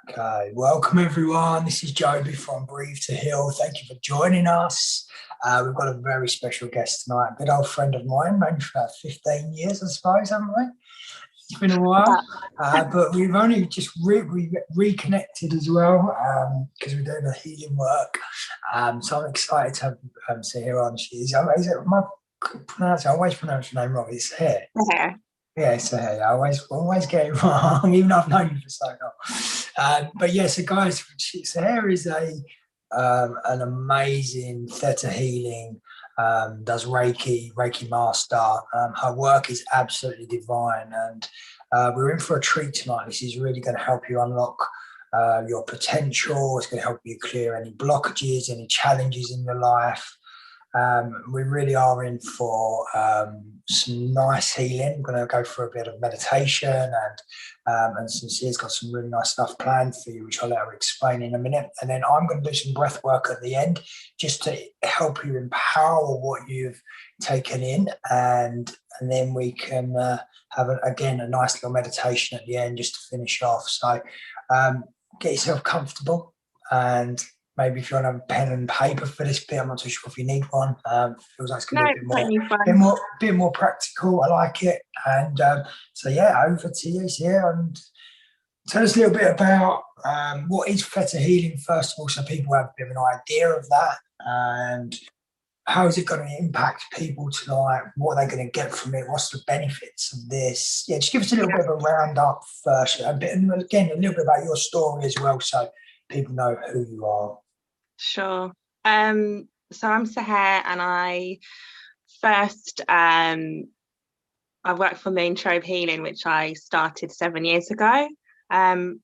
Okay, welcome everyone. This is Joby from Breathe to Heal. Thank you for joining us. We've got a very special guest tonight, a good old friend of mine, known for about 15 years, I suppose, haven't we? It's been a while, but we've only just reconnected as well because we're doing the healing work. So I'm excited to have Seher on. I always pronounce your name wrong. It's Seher. Okay. Yeah, Seher. I always get it wrong, even though I've known you for so long. But yeah, so guys, Seher is an amazing Theta Healing. Does Reiki master. Her work is absolutely divine, and we're in for a treat tonight. This is really going to help you unlock your potential. It's going to help you clear any blockages, any challenges in your life. We really are in for some nice healing. We're going to go for a bit of meditation and Sincere's got some really nice stuff planned for you, which I'll let her explain in a minute. And then I'm going to do some breath work at the end just to help you empower what you've taken in. And then we can have, again, a nice little meditation at the end just to finish off. So get yourself comfortable, and maybe if you want to have a pen and paper for this bit, I'm not too sure if you need one. Feels like it's going to be a bit more practical. I like it. And so yeah, over to you here, and tell us a little bit about what is Theta Healing first of all, so people have a bit of an idea of that, and how is it going to impact people tonight? What are they going to get from it? What's the benefits of this? Yeah, just give us a little bit of a roundup first, and again, a little bit about your story as well, so people know who you are. Sure. So I'm Seher, and I first I worked for Cherub Healing, which I started 7 years ago. And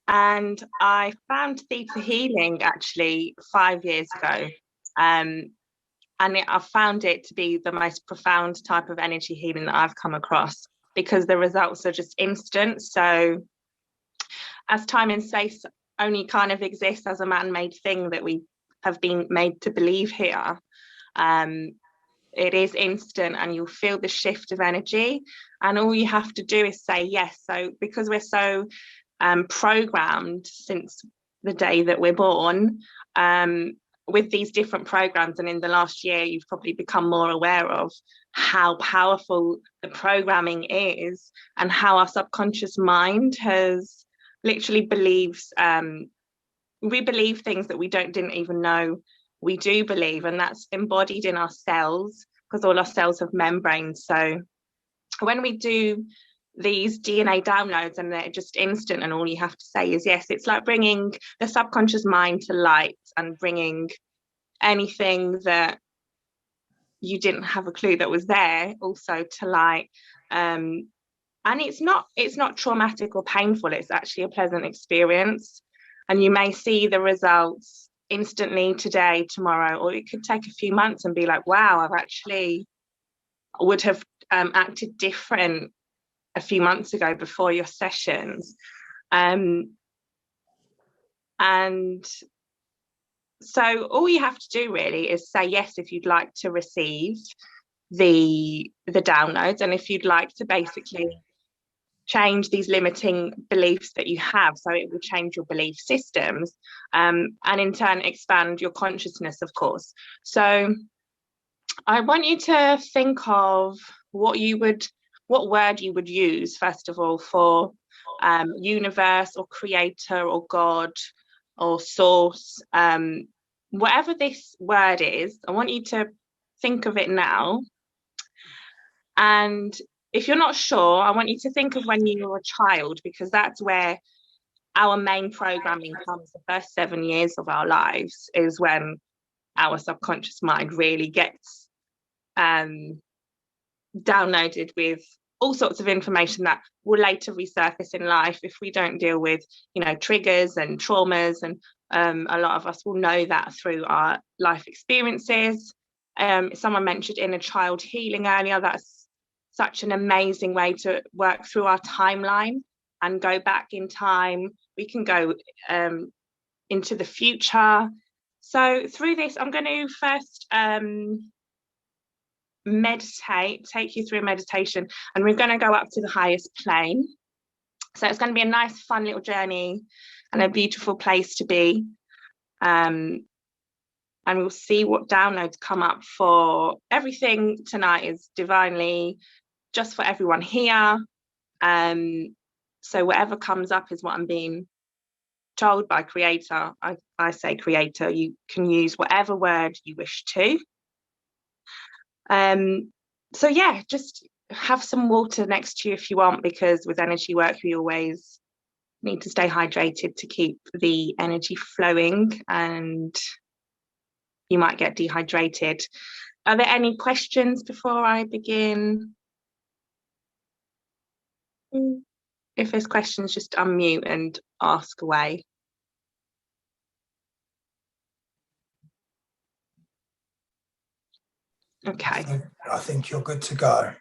I found Theta Healing actually 5 years ago. And I found it to be the most profound type of energy healing that I've come across, because the results are just instant. So as time and space only kind of exists as a man-made thing that we have been made to believe here, it is instant, and you'll feel the shift of energy, and all you have to do is say yes. So because we're so programmed since the day that we're born, with these different programs, and in the last year you've probably become more aware of how powerful the programming is, and how our subconscious mind has literally believes we believe things that we didn't even know we do believe, and that's embodied in our cells, because all our cells have membranes. So when we do these DNA downloads and they're just instant, and all you have to say is yes, it's like bringing the subconscious mind to light, and bringing anything that you didn't have a clue that was there also to light. And it's not traumatic or painful. It's actually a pleasant experience, and you may see the results instantly today, tomorrow, or it could take a few months and be like, wow, I've actually would have acted different a few months ago before your sessions. And so all you have to do really is say yes if you'd like to receive the downloads, and if you'd like to basically change these limiting beliefs that you have, so it will change your belief systems, and in turn expand your consciousness, of course. So I want you to think of what word you would use first of all for universe or creator or God or source, whatever this word is. I want you to think of it now. And if you're not sure, I want you to think of when you were a child, because that's where our main programming comes. The first 7 years of our lives is when our subconscious mind really gets downloaded with all sorts of information that will later resurface in life if we don't deal with, triggers and traumas. And a lot of us will know that through our life experiences. Someone mentioned inner child healing earlier. That's such an amazing way to work through our timeline and go back in time. We can go into the future. So through this, I'm going to first take you through a meditation, and we're going to go up to the highest plane. So it's going to be a nice, fun little journey and a beautiful place to be. And we'll see what downloads come up for everything tonight is divinely just for everyone here. So whatever comes up is what I'm being told by creator. I say creator, you can use whatever word you wish to. So yeah, just have some water next to you if you want, because with energy work we always need to stay hydrated to keep the energy flowing, and you might get dehydrated. Are there any questions before I begin? If there's questions, just unmute and ask away. Okay. I think you're good to go.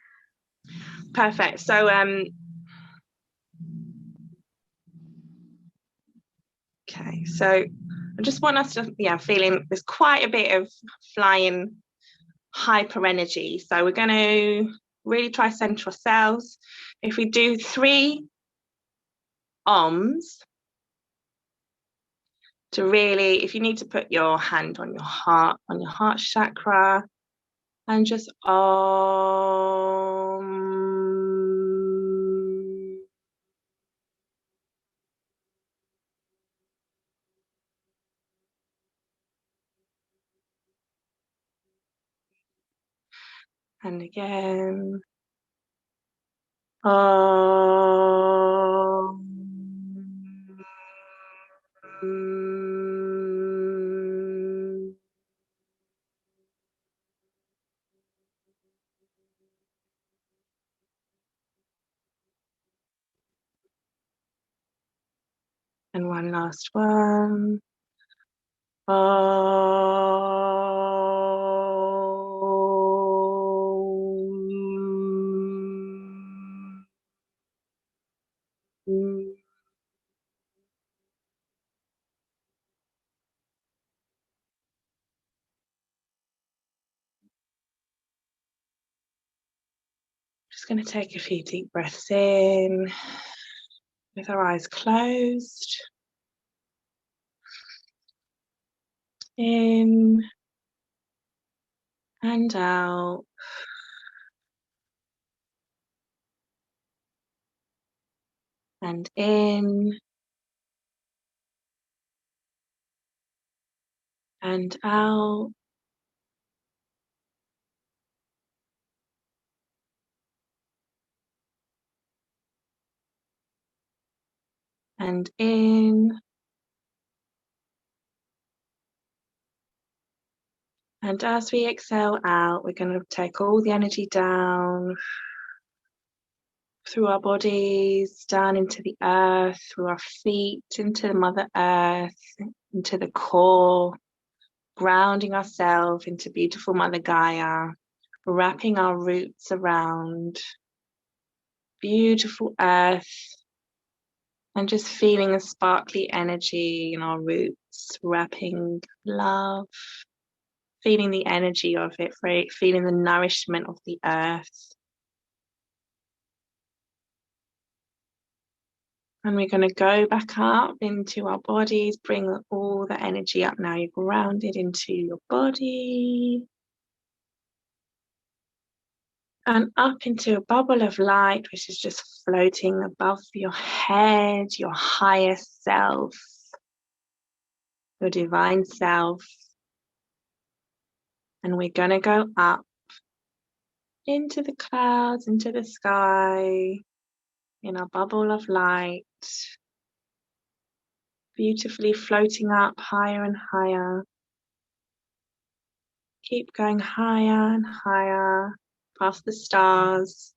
Perfect. So okay, so I just want us to, feeling there's quite a bit of flying hyper energy. So we're going to really try center ourselves. If we do 3 ohms, to really, if you need to put your hand on your heart chakra, and just and again. And one last one. Just going to take a few deep breaths in with our eyes closed. In and out. And in and out. And in. And as we exhale out, we're going to take all the energy down through our bodies, down into the earth, through our feet, into Mother Earth, into the core, grounding ourselves into beautiful Mother Gaia, wrapping our roots around beautiful earth, and just feeling the sparkly energy in our roots, wrapping love, feeling the energy of it, feeling the nourishment of the earth. And we're going to go back up into our bodies, bring all the energy up now. You're grounded into your body. And up into a bubble of light, which is just floating above your head, your higher self, your divine self. And we're going to go up into the clouds, into the sky, in our bubble of light, beautifully floating up higher and higher. Keep going higher and higher, past the stars,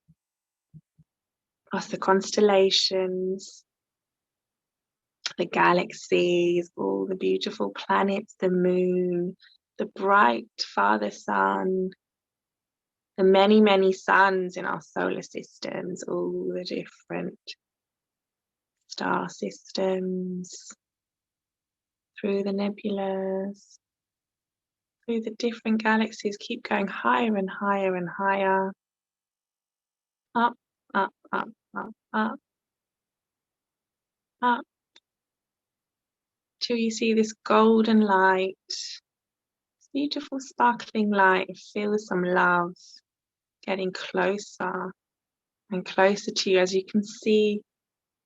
past the constellations, the galaxies, all the beautiful planets, the moon, the bright father sun, the many, many suns in our solar systems, all the different star systems, through the nebulas, through the different galaxies. Keep going higher and higher and higher, up, up, up, up, up, up till you see this golden light, this beautiful sparkling light. Feel some love getting closer and closer to you as you can see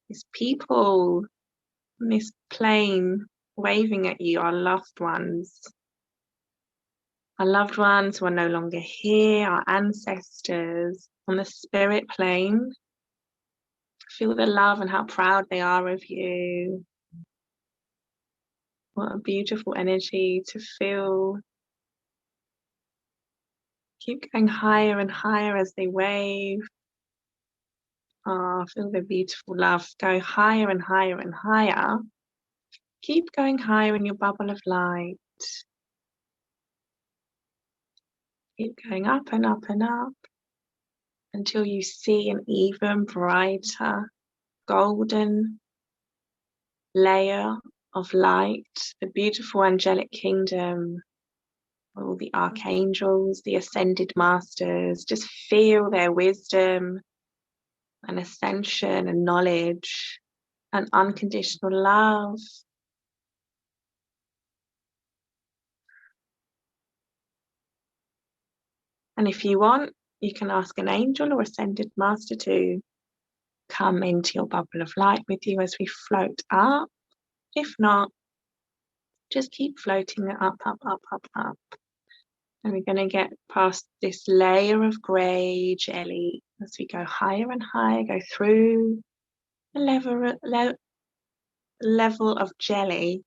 these people on this plane waving at you, our loved ones. Our loved ones who are no longer here, our ancestors on the spirit plane. Feel the love and how proud they are of you. What a beautiful energy to feel. Keep going higher and higher as they wave. Ah, feel the beautiful love. Go higher and higher and higher. Keep going higher in your bubble of light. Keep going up and up and up until you see an even brighter golden layer of light, the beautiful angelic kingdom, all the archangels, the ascended masters. Just feel their wisdom and ascension and knowledge and unconditional love. And if you want, you can ask an angel or ascended master to come into your bubble of light with you as we float up. If not, just keep floating it up, up, up, up, up. And we're going to get past this layer of grey jelly as we go higher and higher, go through the level of jelly.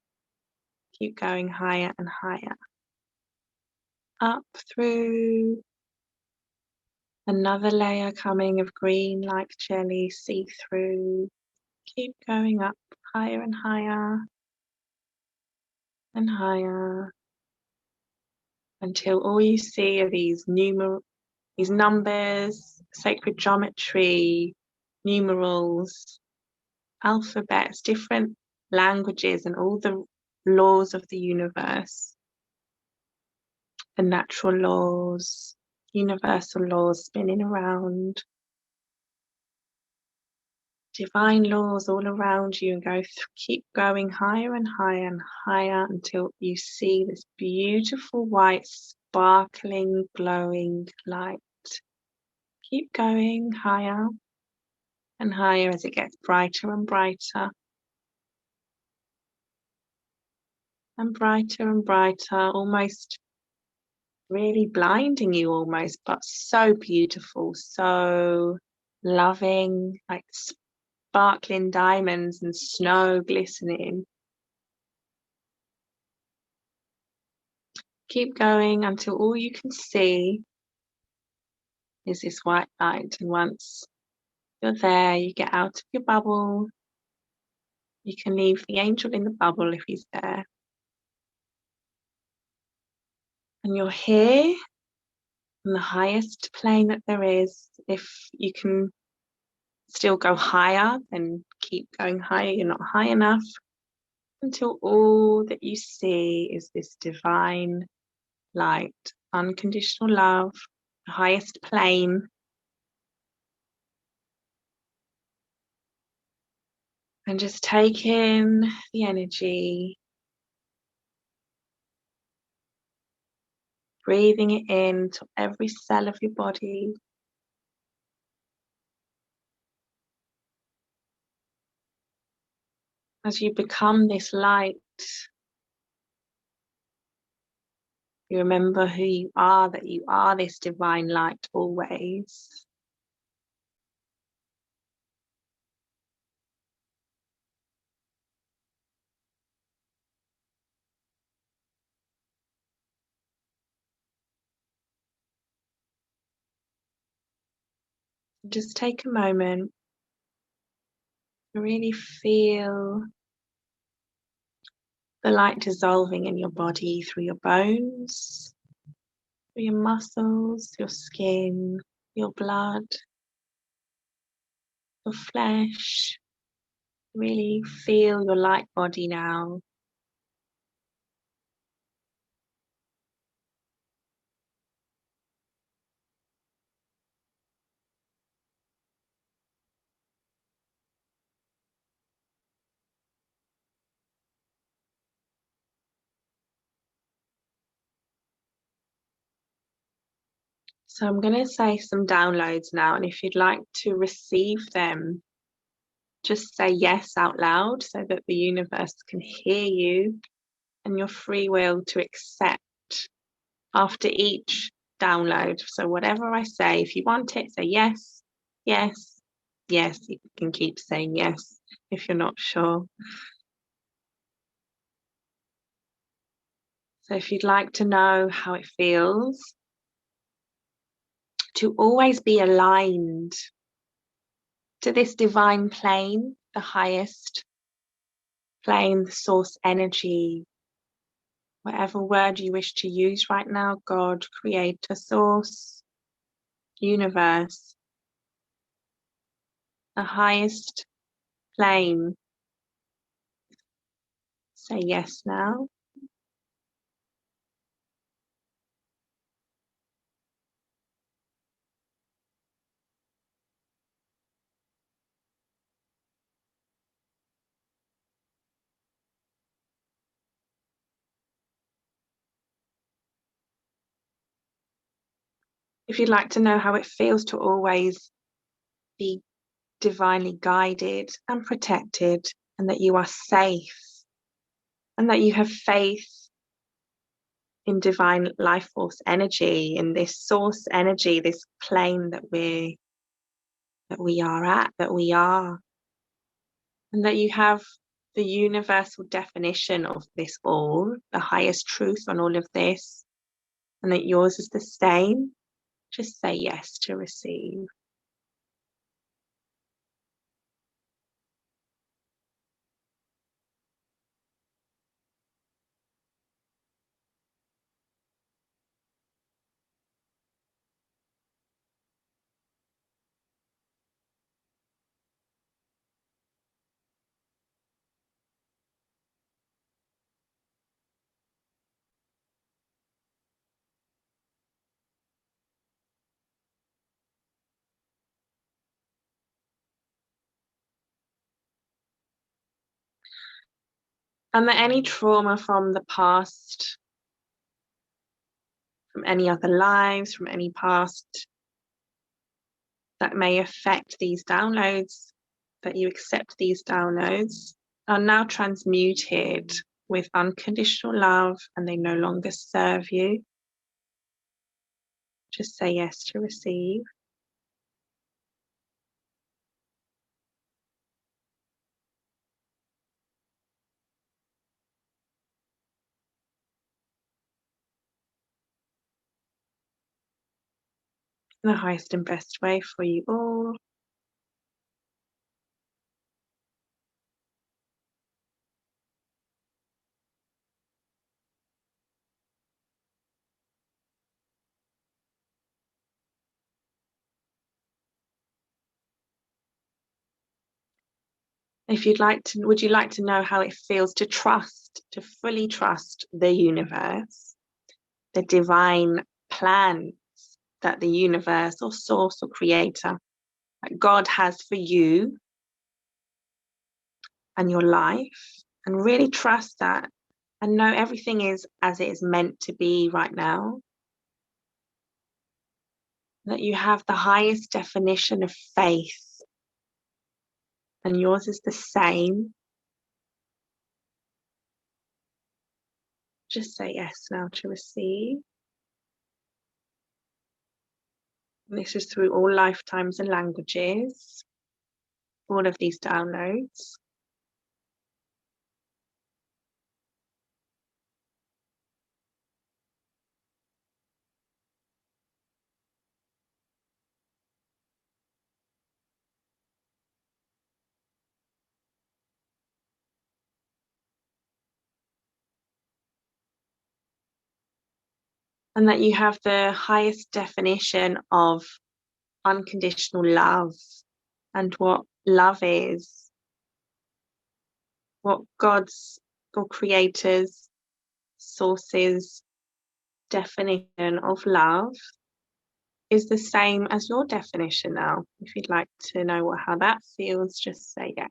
Keep going higher and higher. Up through another layer coming of green like jelly, see-through. Keep going up higher and higher and higher until all you see are these numbers, sacred geometry, numerals, alphabets, different languages, and all the laws of the universe, the natural laws, universal laws spinning around, divine laws all around you, and keep going higher and higher and higher until you see this beautiful white sparkling glowing light. Keep going higher and higher as it gets brighter and brighter and brighter and brighter, almost really blinding you almost, but so beautiful, so loving, like sparkling diamonds and snow glistening. Keep going until all you can see is this white light, and once you're there, you get out of your bubble. You can leave the angel in the bubble if he's there. And you're here on the highest plane that there is. If you can still go higher, then keep going higher. You're not high enough until all that you see is this divine light, unconditional love, the highest plane. And just take in the energy, breathing it in to every cell of your body. As you become this light, you remember who you are, that you are this divine light always. Just take a moment to really feel the light dissolving in your body through your bones, through your muscles, your skin, your blood, your flesh. Really feel your light body now. So I'm going to say some downloads now, and if you'd like to receive them, just say yes out loud so that the universe can hear you, and your free will to accept after each download. So whatever I say, if you want it, say yes, yes, yes. You can keep saying yes if you're not sure. So if you'd like to know how it feels to always be aligned to this divine plane, the highest plane, the source energy, whatever word you wish to use right now, God, creator, source, universe, the highest plane. Say yes now. If you'd like to know how it feels to always be divinely guided and protected, and that you are safe, and that you have faith in divine life force energy, in this source energy, this plane that we are, and that you have the universal definition of this all, the highest truth on all of this, and that yours is the same, just say yes to receive. And that any trauma from the past, from any other lives, from any past that may affect these downloads, that you accept these downloads, are now transmuted with unconditional love, and they no longer serve you. Just say yes to receive. The highest and best way for you all. If you'd like to, would you like to know how it feels to trust, to fully trust the universe, the divine plans that the universe or source or creator, that God has for you and your life, and really trust that and know everything is as it is meant to be right now? That you have the highest definition of faith, and yours is the same. Just say yes now to receive. This is through all lifetimes and languages, all of these downloads. And that you have the highest definition of unconditional love, and what love is, what God's or Creator's source's definition of love is the same as your definition now. If you'd like to know how that feels, just say yes.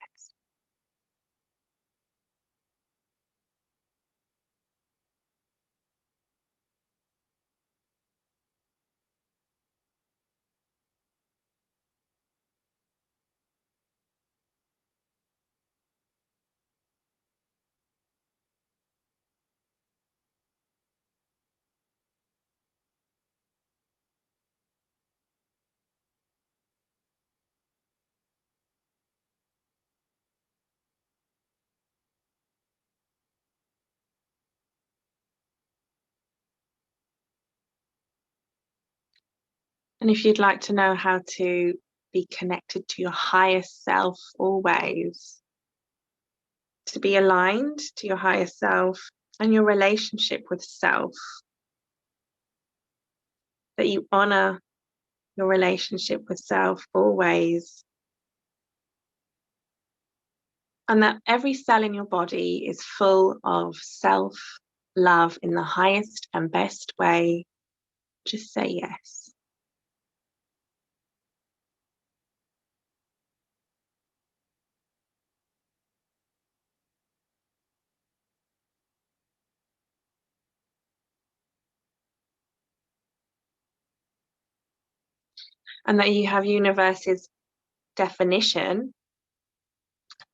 And if you'd like to know how to be connected to your higher self always, to be aligned to your higher self and your relationship with self, that you honor your relationship with self always, and that every cell in your body is full of self-love in the highest and best way, just say yes. And that you have universe's definition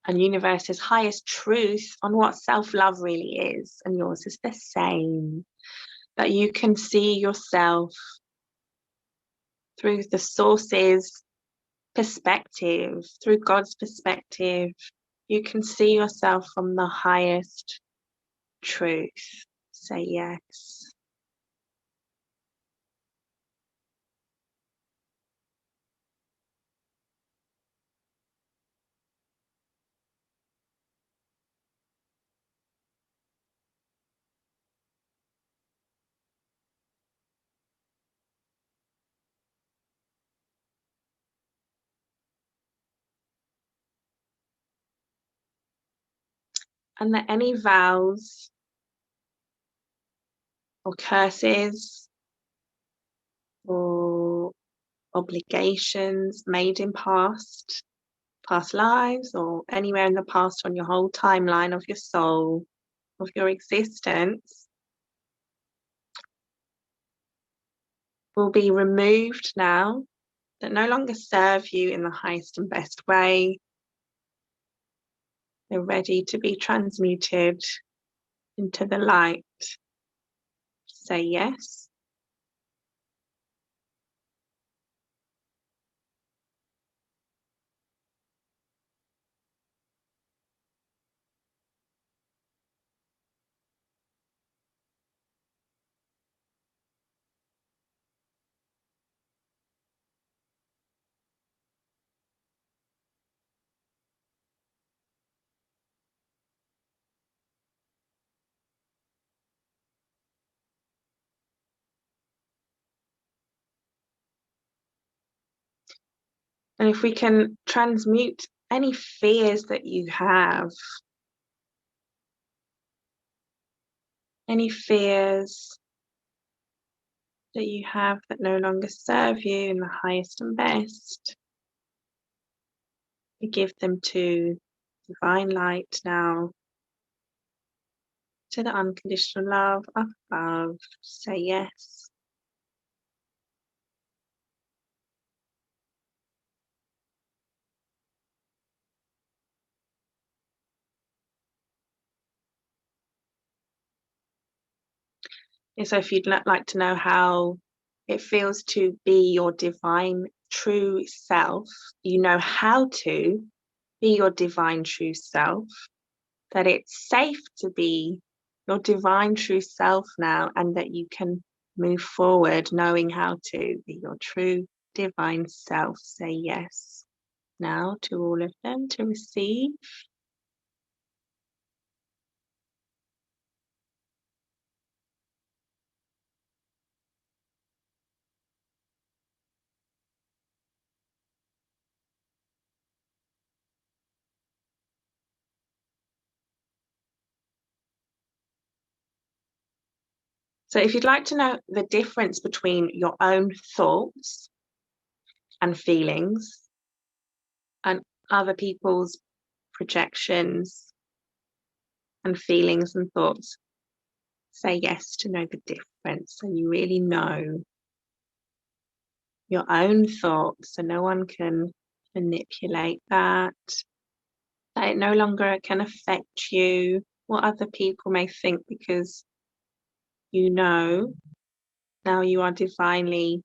and universe's highest truth on what self-love really is, and yours is the same. That you can see yourself through the source's perspective, through God's perspective. You can see yourself from the highest truth. Say yes. And that any vows or curses or obligations made in past lives or anywhere in the past on your whole timeline of your soul, of your existence, will be removed now, that no longer serve you in the highest and best way. They're ready to be transmuted into the light. Say yes. And if we can transmute any fears that you have, any fears that you have that no longer serve you in the highest and best, we give them to divine light now, to the unconditional love up above. Say yes. And so if you'd like to know how it feels to be your divine true self, you know how to be your divine true self, that it's safe to be your divine true self now, and that you can move forward knowing how to be your true divine self. Say yes now to all of them to receive. So if you'd like to know the difference between your own thoughts and feelings and other people's projections and feelings and thoughts, say yes to know the difference, so you really know your own thoughts, so no one can manipulate that it no longer can affect you, what other people may think, because you know now you are divinely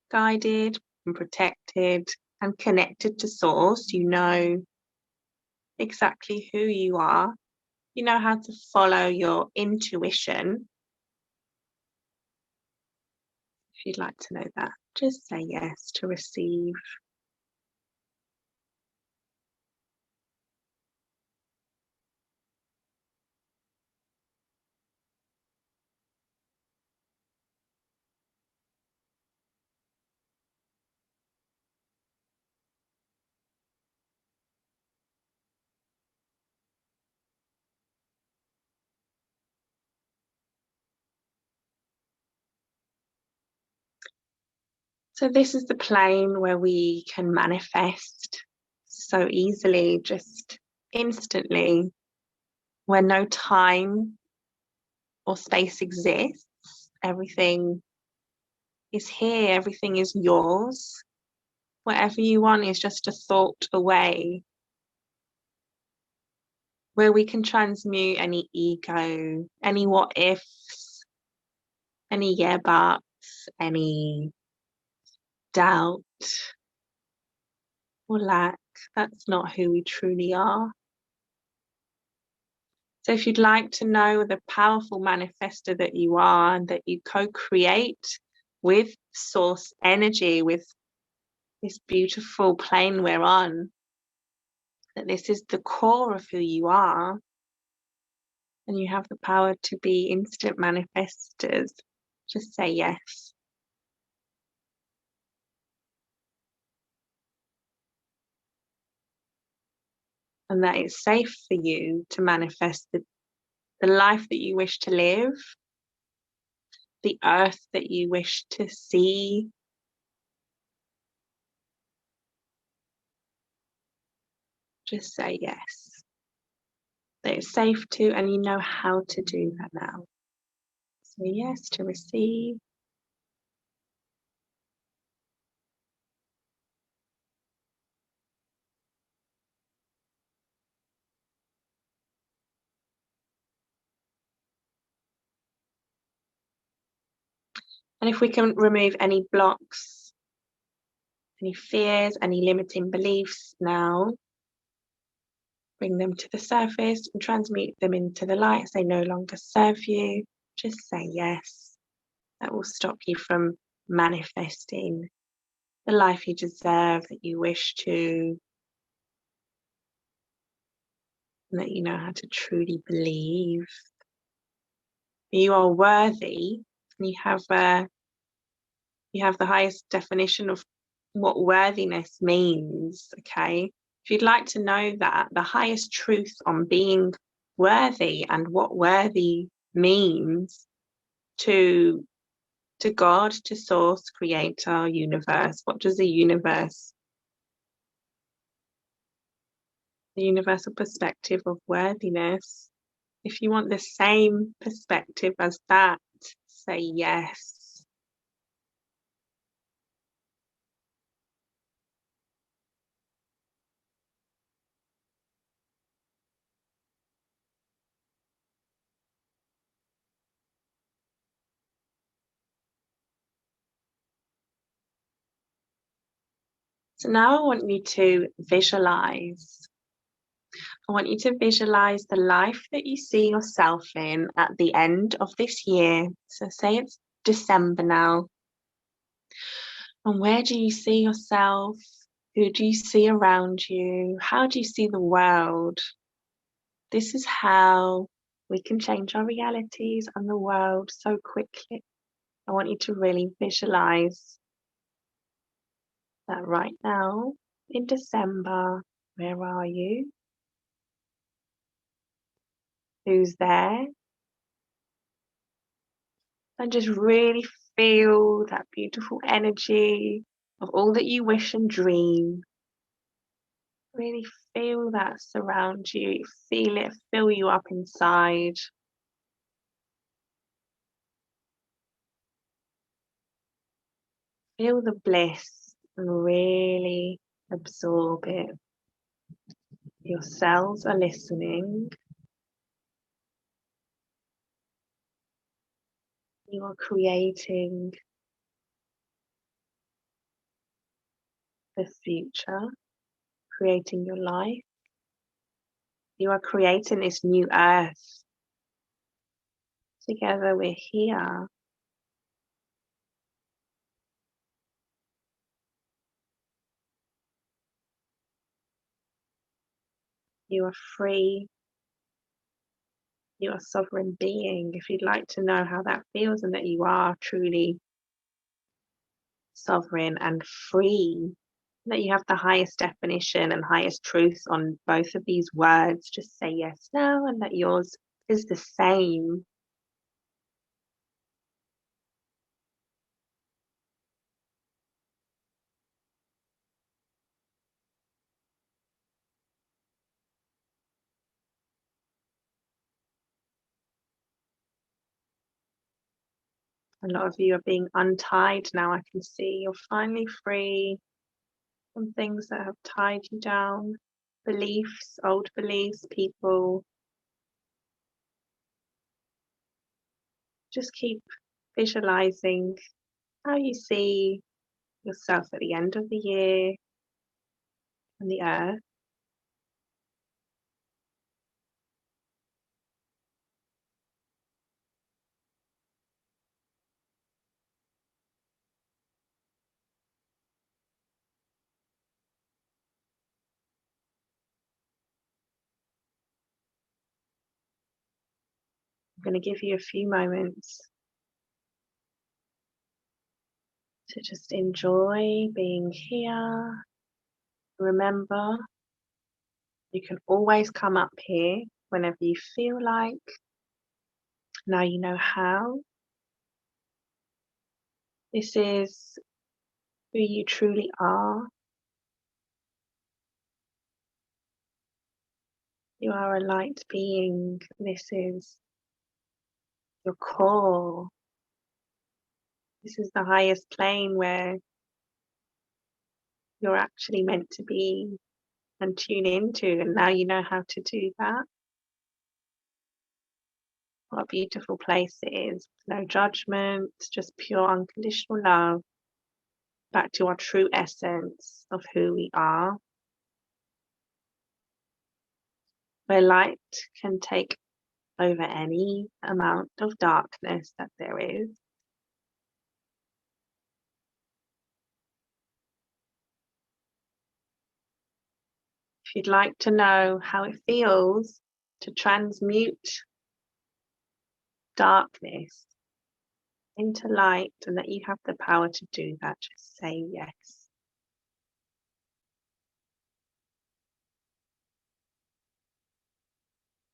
guided and protected and connected to source. You know exactly who you are. You know how to follow your intuition, if you'd like to know that. Just say yes to receive. So this is the plane where we can manifest so easily, just instantly, where no time or space exists. Everything is here, everything is yours. Whatever you want is just a thought away, where we can transmute any ego, any what ifs, any yeah buts, any doubt or lack. That's not who we truly are. So if you'd like to know the powerful manifester that you are and that you co-create with source energy, with this beautiful plane we're on, that this is the core of who you are, and you have the power to be instant manifestors, just say yes. And that it's safe for you to manifest the life that you wish to live, the earth that you wish to see. Just say yes. That it's safe to, and you know how to do that now. So yes to receive. And if we can remove any blocks, any fears, any limiting beliefs now, bring them to the surface and transmute them into the light. They no longer serve you. Just say yes. That will stop you from manifesting the life you deserve, that you wish to, and that you know how to truly believe. You are worthy, and you have the highest definition of what worthiness means, okay? If you'd like to know that, the highest truth on being worthy and what worthy means to God, to source, creator, universe. What does the universal perspective of worthiness? If you want the same perspective as that, say yes. So now I want you to visualize. I want you to visualize the life that you see yourself in at the end of this year. So say it's December now. And where do you see yourself? Who do you see around you? How do you see the world? This is how we can change our realities and the world so quickly. I want you to really visualize that right now in December. Where are you? Who's there? And just really feel that beautiful energy of all that you wish and dream. Really feel that surround you. Feel it fill you up inside. Feel the bliss and really absorb it. Your cells are listening. You are creating the future, creating your life. You are creating this new earth. Together we're here. You are free. You are a sovereign being. If you'd like to know how that feels and that you are truly sovereign and free, that you have the highest definition and highest truth on both of these words, just say yes now, and that yours is the same. A lot of you are being untied now. I can see you're finally free from things that have tied you down, beliefs, old beliefs, people. Just keep visualizing how you see yourself at the end of the year on the earth. I'm going to give you a few moments to just enjoy being here. Remember, you can always come up here whenever you feel like. Now you know how. This is who you truly are. You are a light being. This is your core. This is the highest plane where you're actually meant to be and tune into. And now you know how to do that. What a beautiful place it is. No judgment, just pure unconditional love. Back to our true essence of who we are. Where light can take over any amount of darkness that there is. If you'd like to know how it feels to transmute darkness into light and that you have the power to do that, just say yes.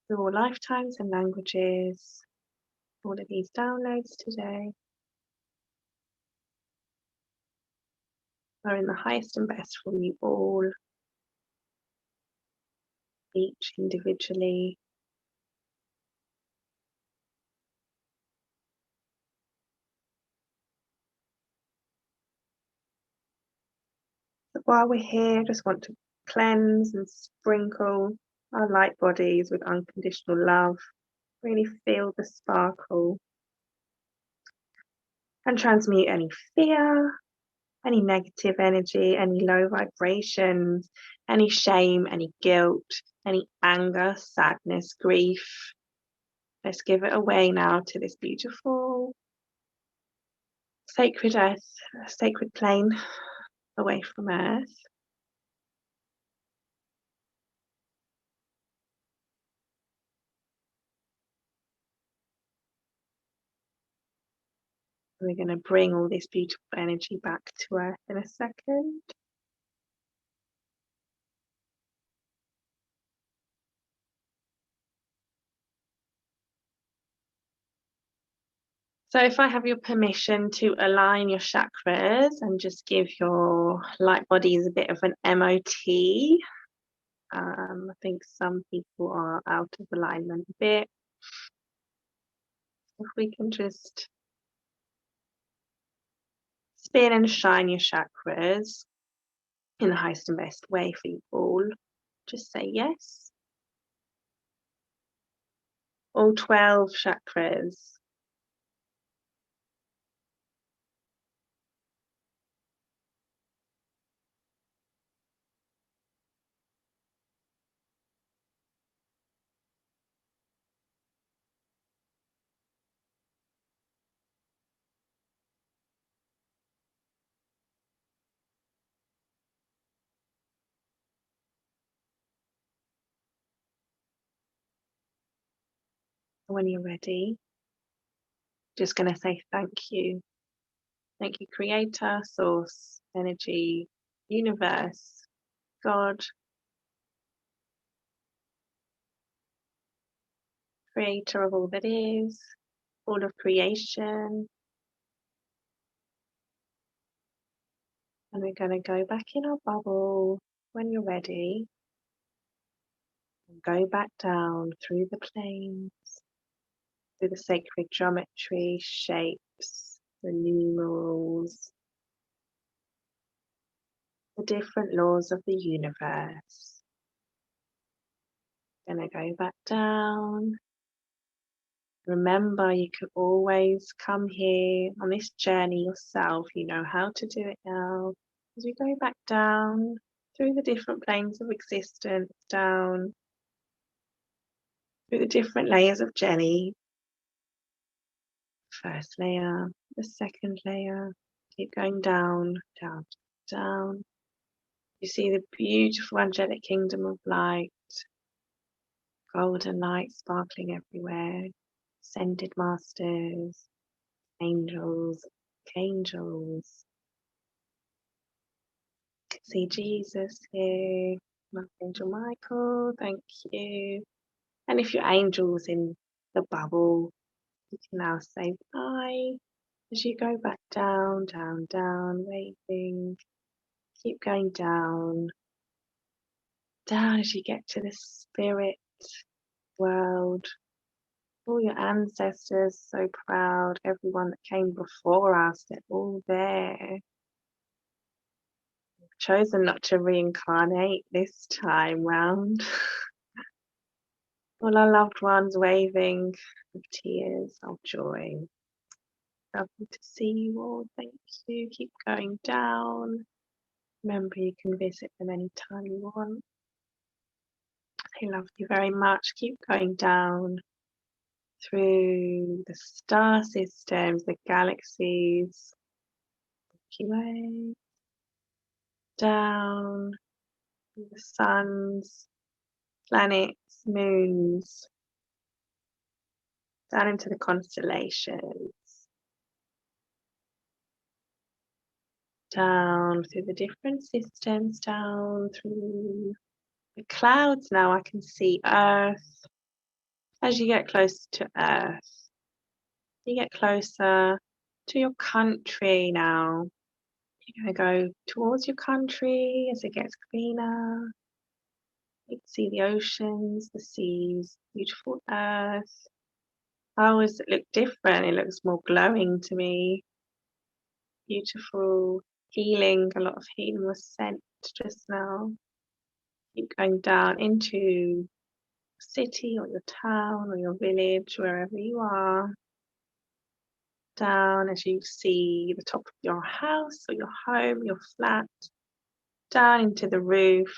Through all lifetimes and languages, all of these downloads today are in the highest and best for you all, each individually. But while we're here, I just want to cleanse and sprinkle our light bodies with unconditional love. Really feel the sparkle and transmute any fear, any negative energy, any low vibrations, any shame, any guilt, any anger, sadness, grief. Let's give it away now to this beautiful sacred earth, sacred plane away from earth. We're going to bring all this beautiful energy back to earth in a second. So if I have your permission to align your chakras and just give your light bodies a bit of an MOT. I think some people are out of alignment a bit. If we can just spin and shine your chakras in the highest and best way for you all. Just say yes. All 12 chakras. When you're ready, just going to say thank you. Thank you, Creator, Source, Energy, Universe, God, Creator of all that is, all of creation. And we're going to go back in our bubble when you're ready. And go back down through the planes, through the sacred geometry, shapes, the numerals, the different laws of the universe. Gonna go back down. Remember, you can always come here on this journey yourself. You know how to do it now. As we go back down through the different planes of existence, down through the different layers of jelly. First layer, the second layer. Keep going down, down, down. You see the beautiful angelic kingdom of light, golden light sparkling everywhere, ascended masters, angels, archangels. You can see Jesus here, Archangel Michael, thank you. And if your angel's in the bubble, you can now say bye as you go back down, down, down, waving. Keep going down, down as you get to the spirit world. All your ancestors, so proud. Everyone that came before us, they're all there. We've chosen not to reincarnate this time round. All our loved ones waving with tears of joy. Lovely to see you all. Thank you. Keep going down. Remember, you can visit them anytime you want. I love you very much. Keep going down through the star systems, the galaxies, Milky Way, down through the suns, planets, moons, down into the constellations, down through the different systems, down through the clouds. Now I can see Earth. As you get closer to Earth, you get closer to your country now. You're going to go towards your country as it gets cleaner. You can see the oceans, the seas, beautiful Earth. How does it look different? It looks more glowing to me. Beautiful healing. A lot of healing was sent just now. Keep going down into your city or your town or your village, wherever you are. Down as you see the top of your house or your home, your flat. Down into the roof.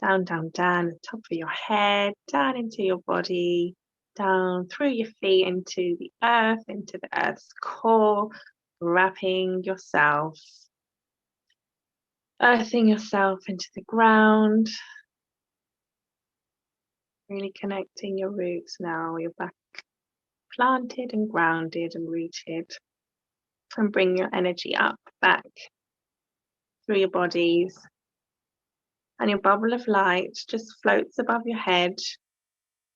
Down, down, down, the top of your head. Down into your body. Down through your feet into the earth, into the earth's core. Wrapping yourself. Earthing yourself into the ground. Really connecting your roots now. You're back planted and grounded and rooted. And bring your energy up, back through your bodies. And your bubble of light just floats above your head.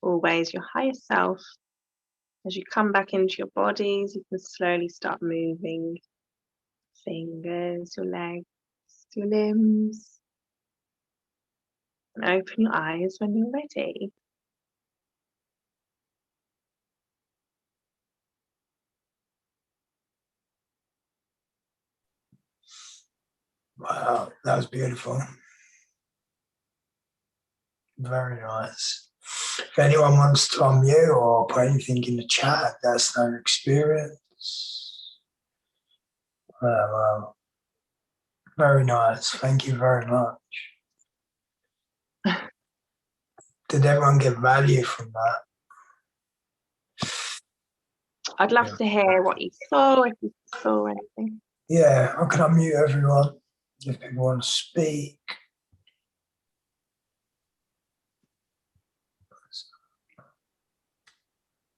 Always your higher self. As you come back into your bodies, you can slowly start moving. Fingers, your legs, your limbs. And open your eyes when you're ready. Wow, that was beautiful. Very nice. If anyone wants to unmute or put anything in the chat, that's their experience. Wow. Very nice. Thank you very much. Did everyone get value from that? I'd love to hear what you saw, if you saw anything. Yeah, I can unmute everyone if people want to speak.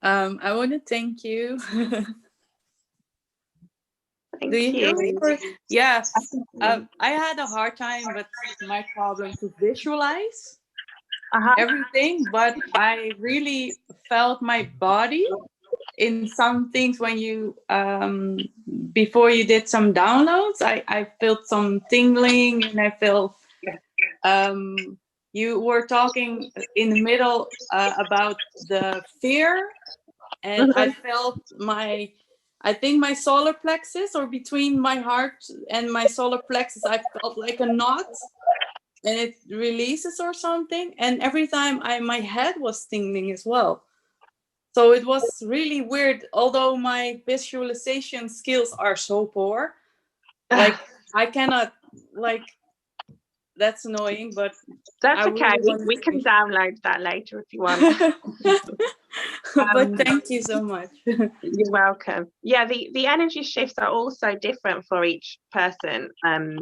I want to thank you. Thank Do you hear me? you. Yes. I had a hard time with my problem to visualize everything, but I really felt my body in some things when you before you did some downloads. I felt some tingling, and I felt you were talking in the middle about the fear, and I felt I think my solar plexus, or between my heart and my solar plexus, I felt like a knot, and it releases or something. And every time my head was tingling as well. So it was really weird, although my visualization skills are so poor. Like I cannot, like, that's annoying, but That's I okay. really We can download that later if you want. But thank you so much. You're welcome. Yeah, the energy shifts are also different for each person, and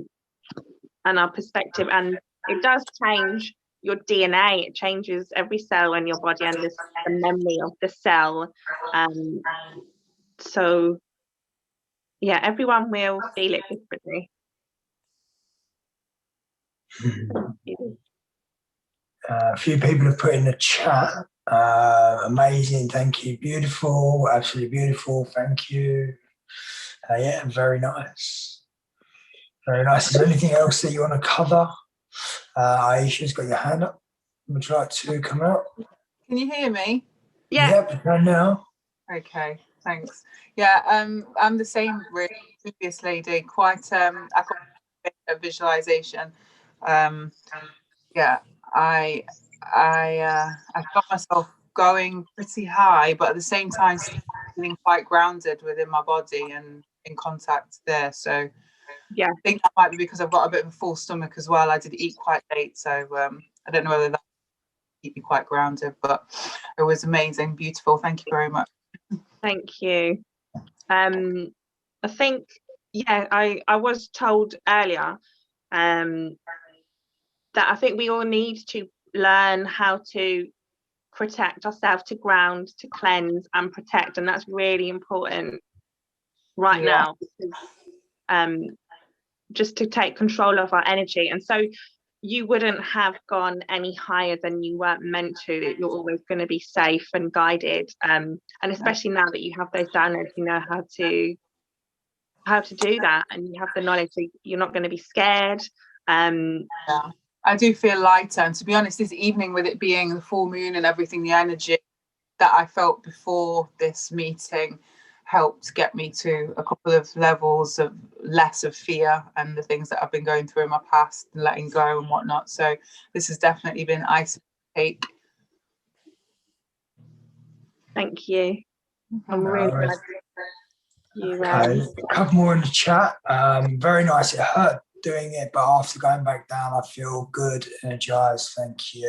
our perspective, and it does change your DNA. It changes every cell in your body and the memory of the cell. So yeah, everyone will feel it differently. A few people have put in the chat. Amazing, thank you. Beautiful, absolutely beautiful. Thank you. Yeah, very nice. Very nice. Is there anything else that you want to cover? Aisha's got your hand up. Would you like to come out? Can you hear me? Yeah. Yep, we can now. Okay, thanks. Yeah, I'm the same really, previous lady. Quite I got a visualization. Yeah, I felt myself going pretty high, but at the same time still feeling quite grounded within my body and in contact there. So yeah, I think that might be because I've got a bit of a full stomach as well. I did eat quite late, so I don't know whether that keep me quite grounded, but it was amazing, beautiful. Thank you very much. Thank you. I think, yeah, I was told earlier that I think we all need to learn how to protect ourselves, to ground, to cleanse and protect, and that's really important right now, because just to take control of our energy. And so you wouldn't have gone any higher than you weren't meant to, that you're always going to be safe and guided, and especially now that you have those downloads, you know how to do that, and you have the knowledge, so you're not going to be scared. Yeah, I do feel lighter, and to be honest, this evening, with it being the full moon and everything, the energy that I felt before this meeting helped get me to a couple of levels of less of fear and the things that I've been going through in my past, and letting go and whatnot. So this has definitely been icing on the cake. Thank you. I'm really glad you a couple more in the chat. Very nice. It hurt doing it, but after going back down, I feel good, energized. Thank you.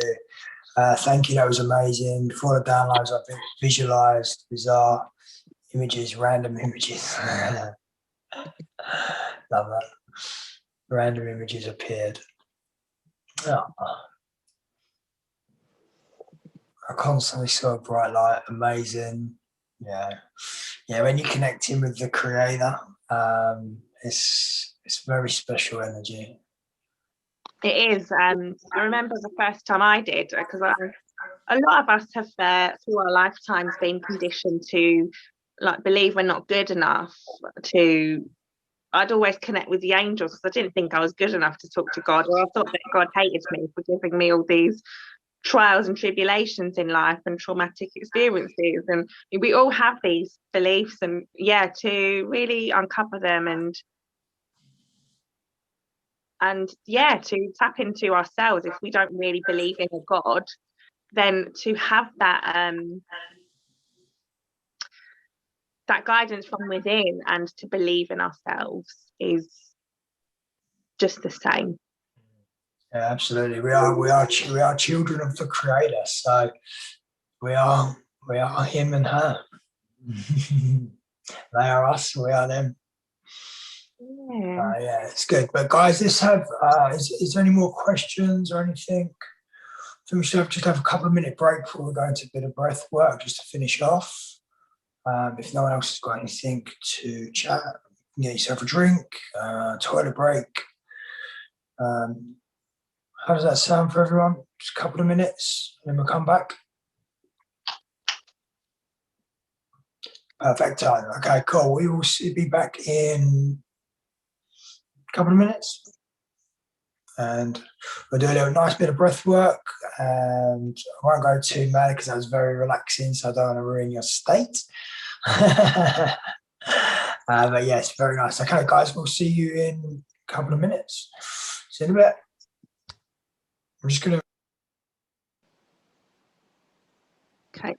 Thank you. That was amazing. Before the downloads, I visualized bizarre images, random images. Love that. Random images appeared. Oh. I constantly saw a bright light. Amazing. Yeah. When you're connecting with the creator, it's very special energy. It is. I remember the first time I did, because a lot of us have through our lifetimes been conditioned to believe we're not good enough. I'd always connect with the angels because I didn't think I was good enough to talk to God, or I thought that God hated me for giving me all these trials and tribulations in life and traumatic experiences. And we all have these beliefs, and to really uncover them and to tap into ourselves. If we don't really believe in a God, then to have that that guidance from within and to believe in ourselves is just the same. Yeah, absolutely. We are children of the Creator. So we are him and her. They are us. We are them. Yeah, it's good. But guys, let's have. Is there any more questions or anything So we should just have a couple of minute break before we go into a bit of breath work, just to finish off. If no one else has got anything to chat, you can get yourself a drink, toilet break. How does that sound for everyone? Just a couple of minutes, and then we'll come back. Perfect time. Okay, cool. We will be back in a couple of minutes. And we'll do a little nice bit of breath work. And I won't go too mad because that was very relaxing, so I don't want to ruin your state. But yes, very nice. Okay, guys, we'll see you in a couple of minutes. See you in a bit. I'm just going to... Okay.